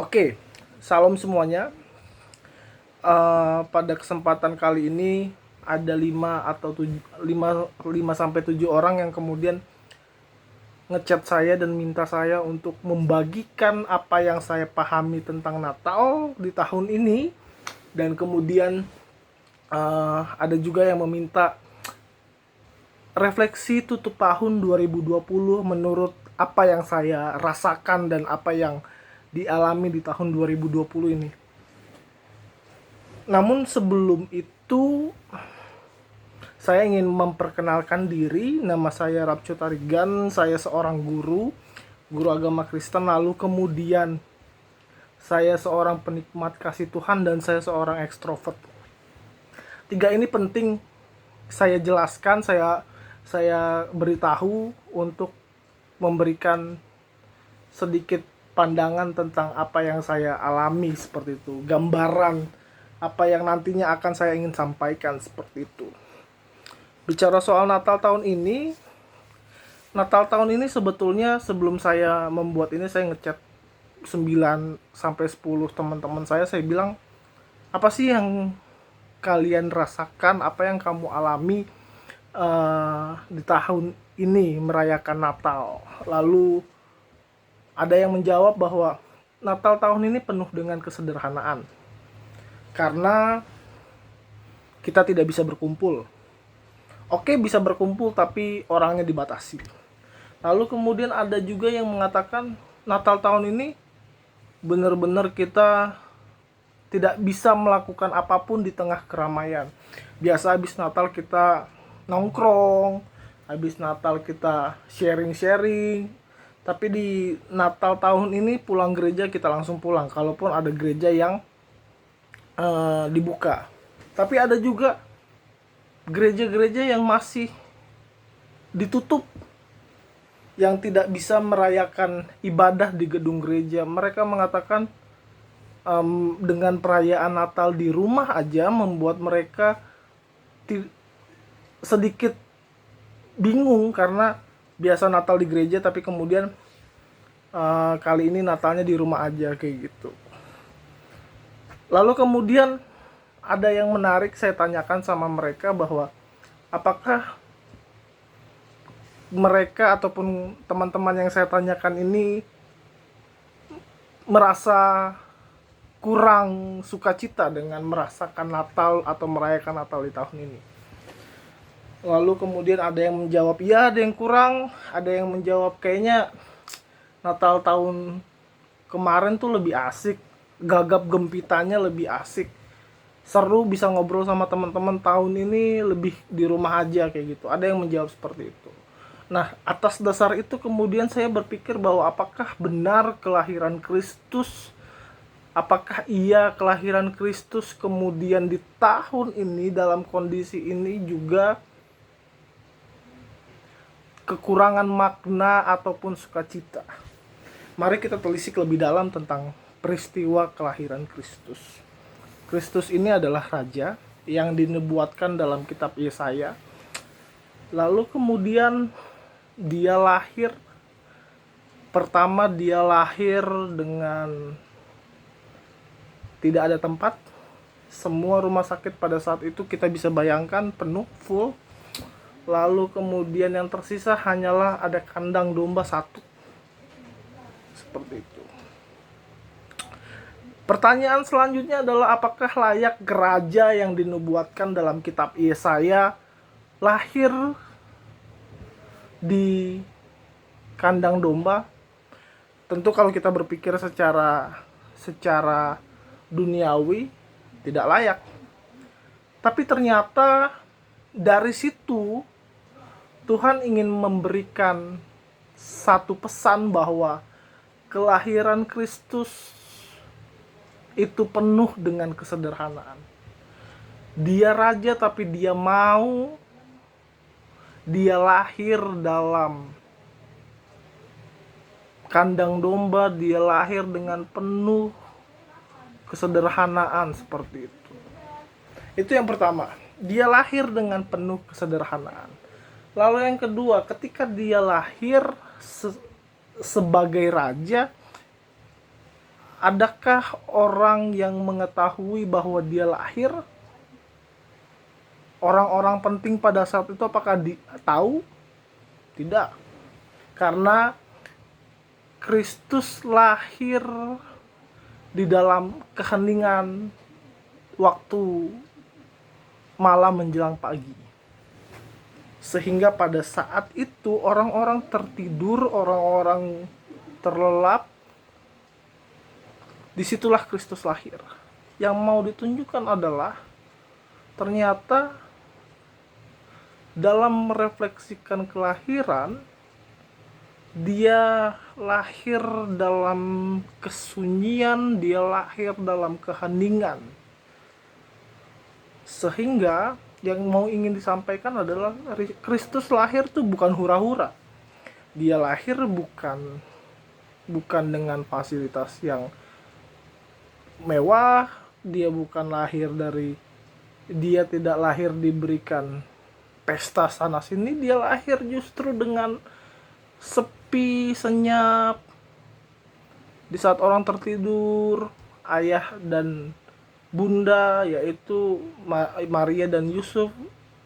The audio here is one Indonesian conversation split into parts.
Oke, salam semuanya. Pada kesempatan kali ini ada 5 atau 7, 5 sampai 7 orang yang kemudian ngechat saya dan minta saya untuk membagikan apa yang saya pahami tentang Natal di tahun ini, dan kemudian ada juga yang meminta refleksi tutup tahun 2020 menurut apa yang saya rasakan dan apa yang dialami di tahun 2020 ini. Namun sebelum itu, saya ingin memperkenalkan diri. Nama saya Rapcho Tarigan. Saya seorang guru agama Kristen. Lalu kemudian saya seorang penikmat kasih Tuhan dan saya seorang ekstrovert. Tiga ini penting saya jelaskan, saya beritahu untuk memberikan sedikit pandangan tentang apa yang saya alami, seperti itu. Gambaran apa yang nantinya akan saya ingin sampaikan, seperti itu. Bicara soal Natal tahun ini sebetulnya sebelum saya membuat ini saya ngechat 9 sampai 10 teman-teman saya bilang, apa sih yang kalian rasakan, apa yang kamu alami di tahun ini merayakan Natal. Lalu ada yang menjawab bahwa Natal tahun ini penuh dengan kesederhanaan karena kita tidak bisa berkumpul. Oke, bisa berkumpul tapi orangnya dibatasi. Lalu kemudian ada juga yang mengatakan Natal tahun ini benar-benar kita tidak bisa melakukan apapun di tengah keramaian. Biasa habis Natal kita nongkrong, habis Natal kita sharing-sharing, tapi di Natal tahun ini pulang gereja kita langsung pulang, kalaupun ada gereja yang dibuka. Tapi ada juga gereja-gereja yang masih ditutup, yang tidak bisa merayakan ibadah di gedung gereja. Mereka mengatakan dengan perayaan Natal di rumah aja membuat mereka sedikit bingung, karena biasa Natal di gereja tapi kemudian kali ini Natalnya di rumah aja, kayak gitu. Lalu kemudian ada yang menarik, saya tanyakan sama mereka bahwa apakah mereka ataupun teman-teman yang saya tanyakan ini merasa kurang sukacita dengan merasakan Natal atau merayakan Natal di tahun ini. Lalu kemudian ada yang menjawab iya, ada yang kurang, ada yang menjawab kayaknya Natal tahun kemarin tuh lebih asik, gagap gempitanya lebih asik, seru, bisa ngobrol sama teman-teman. Tahun ini lebih di rumah aja, kayak gitu. Ada yang menjawab seperti itu. Nah, atas dasar itu kemudian saya berpikir bahwa apakah benar kelahiran Kristus, apakah iya kelahiran Kristus kemudian di tahun ini dalam kondisi ini juga kekurangan makna ataupun sukacita. Mari kita telisik lebih dalam tentang peristiwa kelahiran Kristus. Kristus ini adalah raja yang dinubuatkan dalam kitab Yesaya. Lalu kemudian dia lahir, pertama dia lahir dengan tidak ada tempat. Semua rumah sakit pada saat itu kita bisa bayangkan penuh, full. Lalu kemudian yang tersisa hanyalah ada kandang domba satu. Seperti itu. Pertanyaan selanjutnya adalah apakah layak raja yang dinubuatkan dalam kitab Yesaya lahir di kandang domba? Tentu kalau kita berpikir secara duniawi tidak layak. Tapi ternyata dari situ Tuhan ingin memberikan satu pesan bahwa kelahiran Kristus itu penuh dengan kesederhanaan. Dia raja tapi dia lahir dalam kandang domba, dia lahir dengan penuh kesederhanaan, seperti itu. Itu yang pertama, dia lahir dengan penuh kesederhanaan. Lalu yang kedua, ketika dia lahir sebagai raja, Adakah orang yang mengetahui bahwa dia lahir? Orang-orang penting pada saat itu apakah tahu? Tidak. Karena Kristus lahir di dalam keheningan waktu malam menjelang pagi. Sehingga pada saat itu orang-orang tertidur, orang-orang terlelap. Disitulah Kristus lahir. Yang mau ditunjukkan adalah ternyata dalam merefleksikan kelahiran, dia lahir dalam kesunyian, dia lahir dalam keheningan. Sehingga yang mau ingin disampaikan adalah Kristus lahir tuh bukan hura-hura. Dia lahir bukan dengan fasilitas yang mewah, dia tidak lahir diberikan pesta sana sini, dia lahir justru dengan sepi, senyap. Di saat orang tertidur, ayah dan bunda yaitu Maria dan Yusuf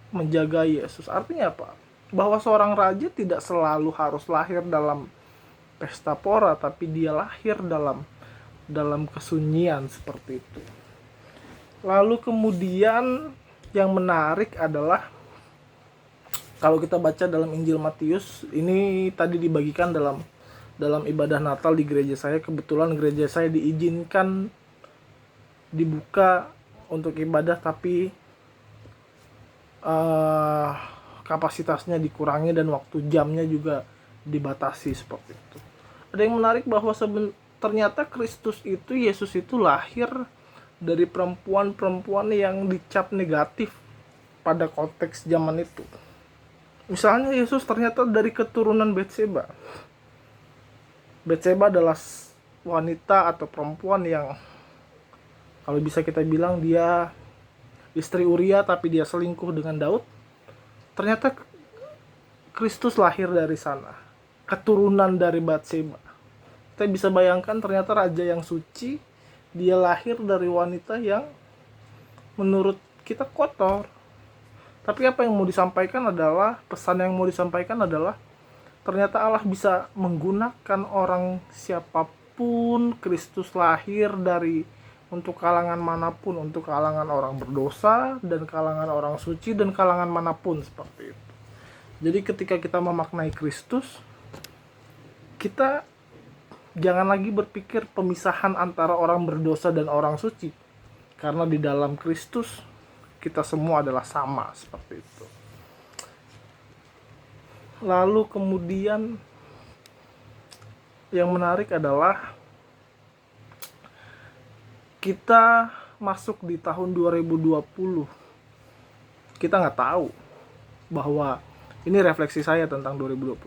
menjaga Yesus. Artinya apa? Bahwa seorang raja tidak selalu harus lahir dalam pesta pora, tapi dia lahir dalam kesunyian seperti itu. Lalu kemudian yang menarik adalah kalau kita baca dalam Injil Matius, ini tadi dibagikan dalam ibadah Natal di gereja saya. Kebetulan gereja saya diizinkan dibuka untuk ibadah, tapi kapasitasnya dikurangi dan waktu jamnya juga dibatasi seperti itu. Ada yang menarik bahwa ternyata Kristus itu, Yesus itu lahir dari perempuan-perempuan yang dicap negatif pada konteks zaman itu. Misalnya Yesus ternyata dari keturunan Betseba. Betseba adalah wanita atau perempuan yang kalau bisa kita bilang dia istri Uria, tapi dia selingkuh dengan Daud. Ternyata Kristus lahir dari sana, keturunan dari Betseba. Kita bisa bayangkan ternyata raja yang suci, dia lahir dari wanita yang menurut kita kotor. Tapi apa yang mau disampaikan adalah, pesan yang mau disampaikan adalah ternyata Allah bisa menggunakan orang siapapun. Kristus lahir untuk kalangan manapun, untuk kalangan orang berdosa dan kalangan orang suci dan kalangan manapun seperti itu. Jadi ketika kita memaknai Kristus, kita jangan lagi berpikir pemisahan antara orang berdosa dan orang suci. Karena di dalam Kristus kita semua adalah sama seperti itu. Lalu kemudian yang menarik adalah kita masuk di tahun 2020. Kita nggak tahu bahwa ini refleksi saya tentang 2020.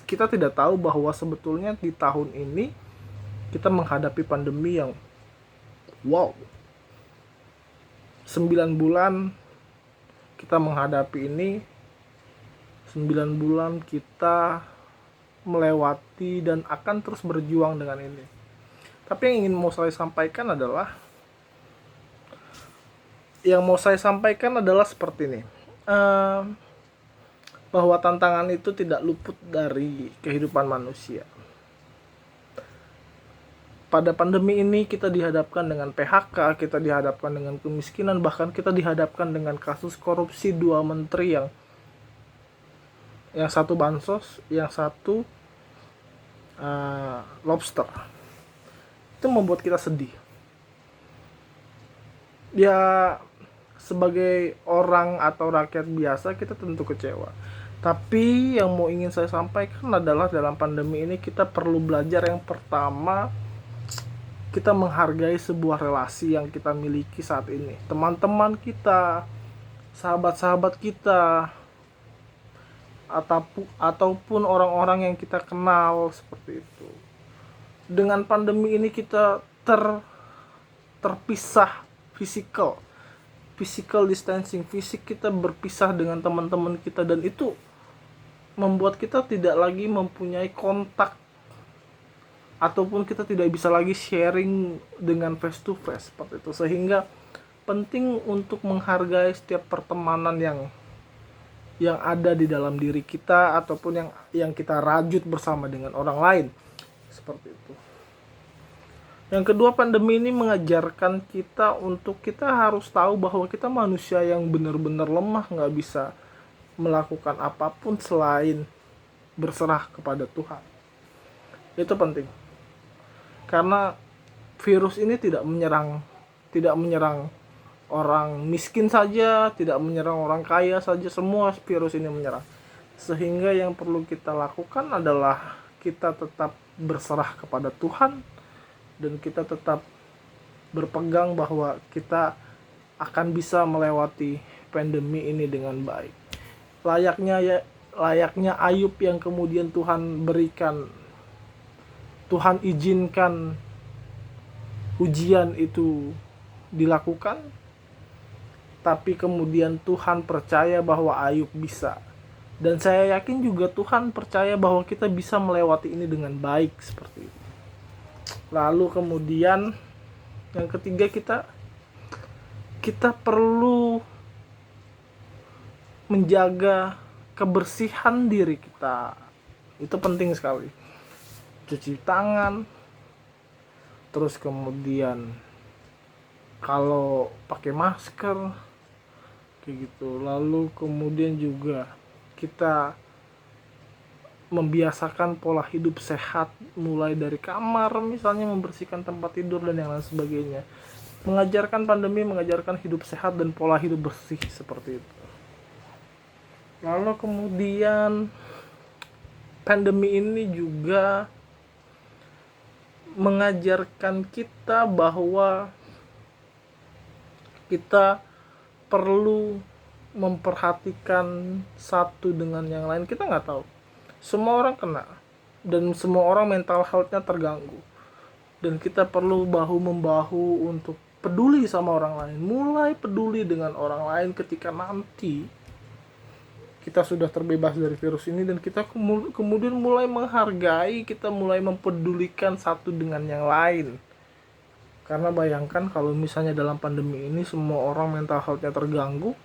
Kita tidak tahu bahwa sebetulnya di tahun ini kita menghadapi pandemi yang 9 bulan kita menghadapi ini, 9 bulan kita melewati dan akan terus berjuang dengan ini. Tapi yang ingin mau saya sampaikan adalah seperti ini. Bahwa tantangan itu tidak luput dari kehidupan manusia. Pada pandemi ini kita dihadapkan dengan PHK, kita dihadapkan dengan kemiskinan, bahkan kita dihadapkan dengan kasus korupsi 2 menteri yang satu bansos, yang satu lobster. Itu membuat kita sedih. Ya, sebagai orang atau rakyat biasa kita tentu kecewa. Tapi yang mau ingin saya sampaikan adalah dalam pandemi ini kita perlu belajar. Yang pertama, kita menghargai sebuah relasi yang kita miliki saat ini. Teman-teman kita, sahabat-sahabat kita, ataupun orang-orang yang kita kenal seperti itu. Dengan pandemi ini kita terpisah physical distancing, fisik kita berpisah dengan teman-teman kita, dan itu membuat kita tidak lagi mempunyai kontak ataupun kita tidak bisa lagi sharing dengan face to face seperti itu. Sehingga penting untuk menghargai setiap pertemanan yang ada di dalam diri kita, ataupun yang kita rajut bersama dengan orang lain seperti itu. Yang kedua, pandemi ini mengajarkan kita untuk kita harus tahu bahwa kita manusia yang benar-benar lemah, nggak bisa melakukan apapun selain berserah kepada Tuhan. Itu penting, karena virus ini tidak menyerang orang miskin saja, tidak menyerang orang kaya saja, semua virus ini menyerang. Sehingga yang perlu kita lakukan adalah kita tetap berserah kepada Tuhan, dan kita tetap berpegang bahwa kita akan bisa melewati pandemi ini dengan baik. Layaknya Ayub yang kemudian Tuhan izinkan ujian itu dilakukan, tapi kemudian Tuhan percaya bahwa Ayub bisa. Dan saya yakin juga Tuhan percaya bahwa kita bisa melewati ini dengan baik seperti itu. Lalu kemudian yang ketiga, kita perlu menjaga kebersihan diri kita. Itu penting sekali. Cuci tangan, terus kemudian kalau pakai masker kayak gitu. Lalu kemudian juga kita membiasakan pola hidup sehat, mulai dari kamar misalnya, membersihkan tempat tidur dan yang lain sebagainya. Pandemi mengajarkan hidup sehat dan pola hidup bersih seperti itu. Lalu kemudian pandemi ini juga mengajarkan kita bahwa kita perlu memperhatikan satu dengan yang lain. Kita nggak tahu, semua orang kena, dan semua orang mental health-nya terganggu, dan kita perlu bahu-membahu untuk peduli sama orang lain. Mulai peduli dengan orang lain ketika nanti kita sudah terbebas dari virus ini, dan kita kemudian mulai menghargai, kita mulai mempedulikan satu dengan yang lain. Karena bayangkan kalau misalnya dalam pandemi ini semua orang mental health-nya terganggu,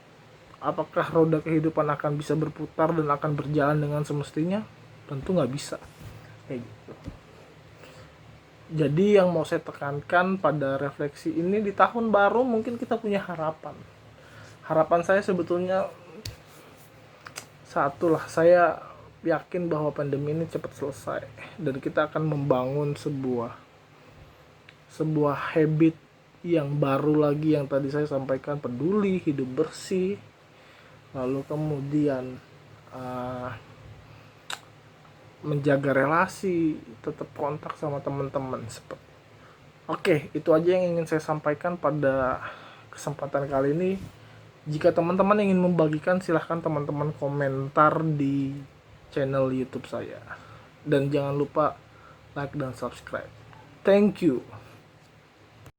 apakah roda kehidupan akan bisa berputar dan akan berjalan dengan semestinya? Tentu nggak bisa. Kayak gitu. Jadi yang mau saya tekankan pada refleksi ini, di tahun baru mungkin kita punya harapan. Harapan saya sebetulnya satulah, saya yakin bahwa pandemi ini cepat selesai dan kita akan membangun sebuah habit yang baru lagi, yang tadi saya sampaikan: peduli, hidup bersih, lalu kemudian menjaga relasi, tetap kontak sama teman-teman. Oke, itu aja yang ingin saya sampaikan pada kesempatan kali ini. Jika teman-teman ingin membagikan, silahkan teman-teman komentar di channel YouTube saya. Dan jangan lupa like dan subscribe. Thank you.